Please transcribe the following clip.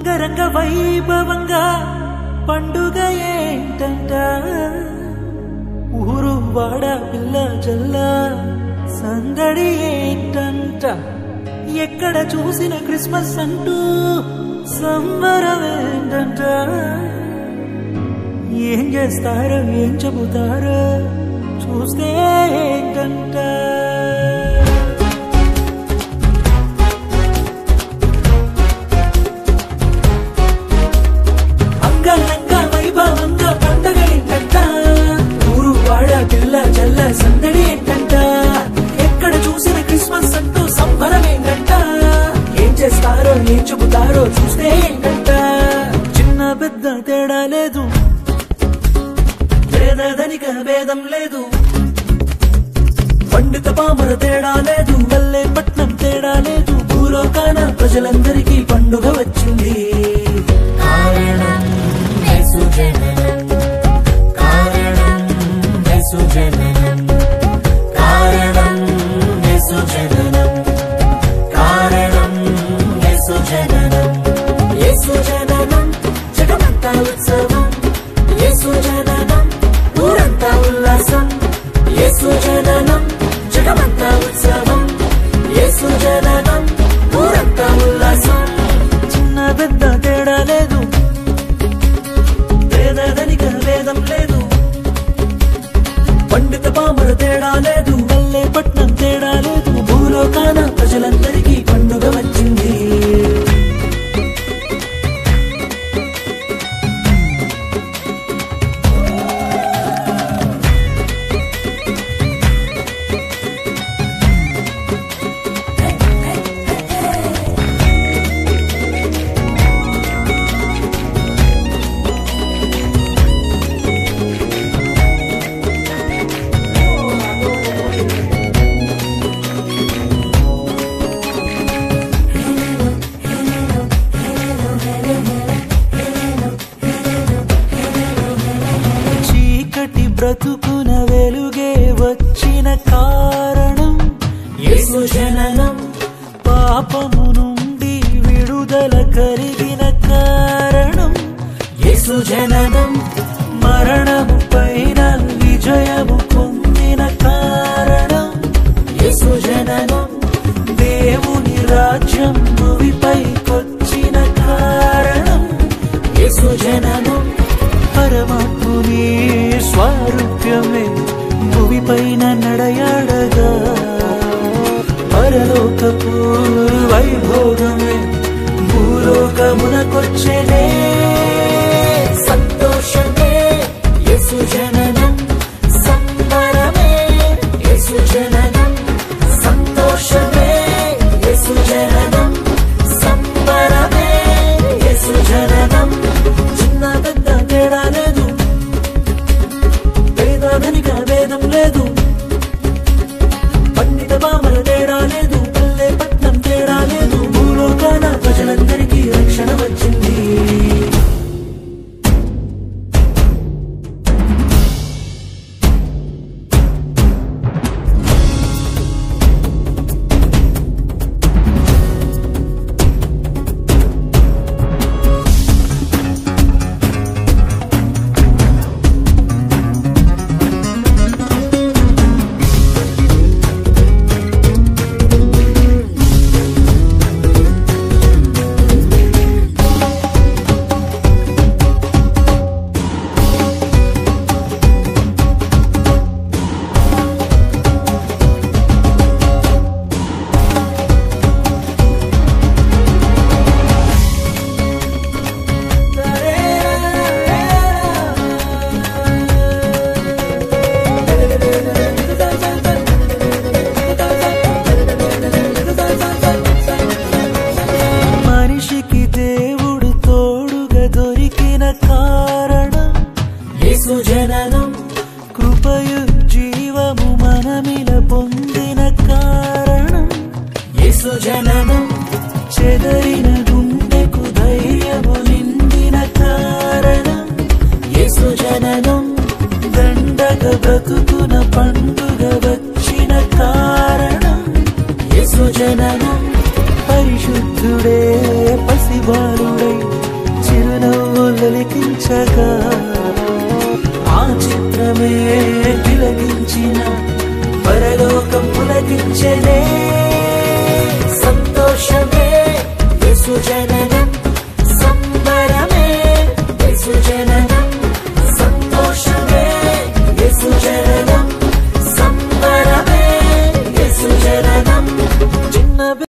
అంగరంగ వైభవంగా పండుగ ఏంటంట ఊరు వాడ పిల్ల జల్ల సందడి ఏంటంట ఎక్కడ చూసిన క్రిస్మస్ అంటూ సంబరం ఏంటంట ఏం చేస్తారో ఏం చెబుతారో చూస్తే ఏంటంట అంగరంగ వైభవంగా పండుగ ఏంటంట ఊరు వాడ పిల్ల జల్ల సందడి ఏంటంట ఎక్కడ చూసిన క్రిస్మస్ అంటూ సంబరం ఏంటంట ఏం చేస్తారో ఏం చెబుతారో చూస్తే ఏంటంట చిన్న పెద్ద తేడా లేదు పేదధనిక భేదం లేదు పండిత పామర తేడా లేదు పల్లె పట్నం తేడా లేదు భూలోకాన ప్రజలందరికీ పండుగ వచ్చింది కారణం యేసు జననం కారణం యేసు జననం కారణం యేసు జననం కారణం యేసు జననం యేసు జననం జగమంతా ఉత్సవం యేసు జననం ఊరంతా ఉల్లాసం యేసు జననం జగమంతా ఉత్సవం యేసు జననం ఊరంతా ఉల్లాసం చిన్న పెద్ద తేడా లేదు పేదధనిక భేదం లేదు పండిత పామర తేడా లేదు పల్లె పట్నం తేడా లేదు భూలోకాన ప్రజలందరికీ పండుగ వచ్చింది బ్రతుకున వెలుగే వచ్చిన కారణం యేసు జననం పాపము నుండి విడుదల కలిగిన కారణం యేసు జననం మరణము పైన విజయము పొందిన కారణం యేసు జననం దేవుని రాజ్యం భూమిపైకొచ్చిన కారణం యేసు జననం పరమాత్ముని స్వారూప్యమే భూమిపైన నడయాడగా పరలోకపు వైభోగమే భూలోకమునకొచ్చెనే సంతోషమే యేసు జననం సంబరమే యేసు జననం సంతోషమే యేసు జననం సంబరమే యేసు జననం చిన్న పెద్ద తేడా లేదు పేదధనిక భేదం లేదు పండిత పామర తేడా లేదు పల్లె పట్నం తేడా లేదు భూలోకాన ప్రజలందరికీ రక్షణ వచ్చింది మనిషికి దేవుడు తోడుగా దొరికిన కారణం యేసు జననం కృపయు జీవము మనమిల పొందిన కారణం యేసు జననం చెదరిన గుండెకు ధైర్యము నిండిన కారణం యేసు జననం దండగ బ్రతుకున పండుగ వచ్చిన కారణం యేసు జననం పరిశుద్ధుడే పసిబాలుడై వెలిగించగా ఆ చిత్రమే తిలకించిన పరలోకం పులకించనే సంతోషమే